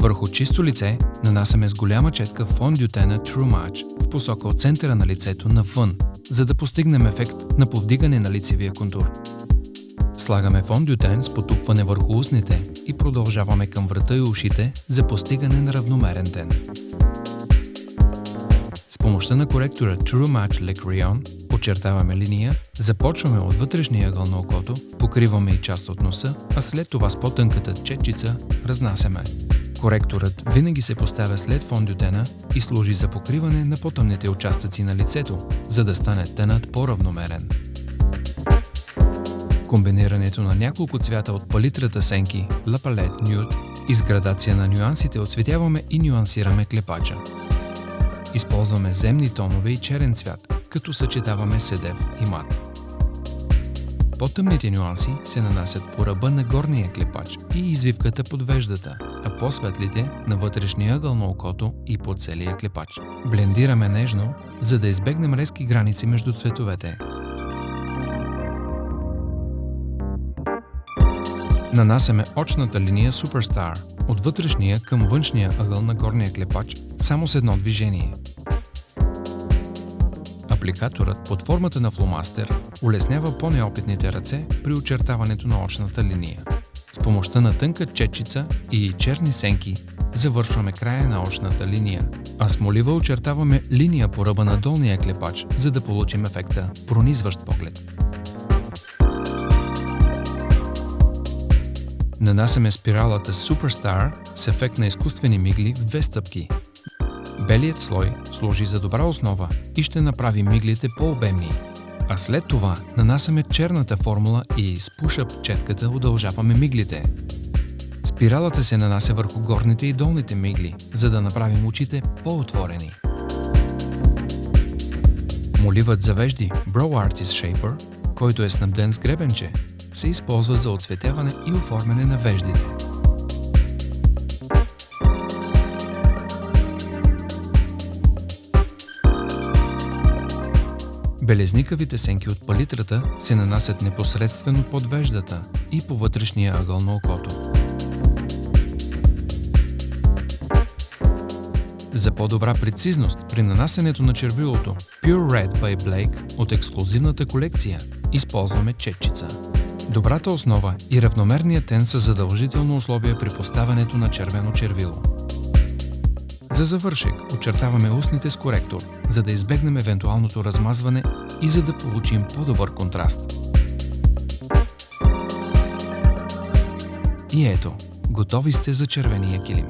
Върху чисто лице нанасяме с голяма четка фондютена True Match в посока от центъра на лицето навън, за да постигнем ефект на повдигане на лицевия контур. Слагаме фондютен с потупване върху устните и продължаваме към врата и ушите за постигане на равномерен тен. С помощта на коректора True Match Le Crayon очертаваме линия, започваме от вътрешния ъгъл на окото, покриваме и част от носа, а след това с по-тънката четчица разнасяме. Коректорът винаги се поставя след фондютена и служи за покриване на по-тъмните участъци на лицето, за да стане тенът по-равномерен. Комбинирането на няколко цвята от палитрата сенки La Palette Nude и с градация на нюансите оцветяваме и нюансираме клепача. Използваме земни тонове и черен цвят, като съчетаваме седев и мат. По-тъмните нюанси се нанасят по ръба на горния клепач и извивката под веждата, а по-светлите на вътрешния ъгъл на окото и по целия клепач. Блендираме нежно, за да избегнем резки граници между цветовете. Нанасяме очната линия Superstar от вътрешния към външния ъгъл на горния клепач само с едно движение. Апликаторът под формата на фломастер улеснява по-неопитните ръце при очертаването на очната линия. С помощта на тънка четчица и черни сенки завършваме края на очната линия, а с молива очертаваме линия по ръба на долния клепач, за да получим ефекта пронизващ поглед. Нанасяме спиралата Superstar с ефект на изкуствени мигли в 2 стъпки. Белият слой служи за добра основа и ще направи миглите по-обемни, а след това нанасяме черната формула и с пушъп четката удължаваме миглите. Спиралата се нанася върху горните и долните мигли, за да направим очите по-отворени. Моливът за вежди Brow Artist Shaper, който е снабден с гребенче, се използва за оцветяване и оформяне на веждите. Белезникавите сенки от палитрата се нанасят непосредствено под веждата и по вътрешния ъгъл на окото. За по-добра прецизност при нанасянето на червилото Pure Red by Blake от ексклузивната колекция използваме четчица. Добрата основа и равномерният тен са задължително условие при поставянето на червено червило. За завършек очертаваме устните с коректор, за да избегнем евентуалното размазване и за да получим по-добър контраст. И ето, готови сте за червения килим.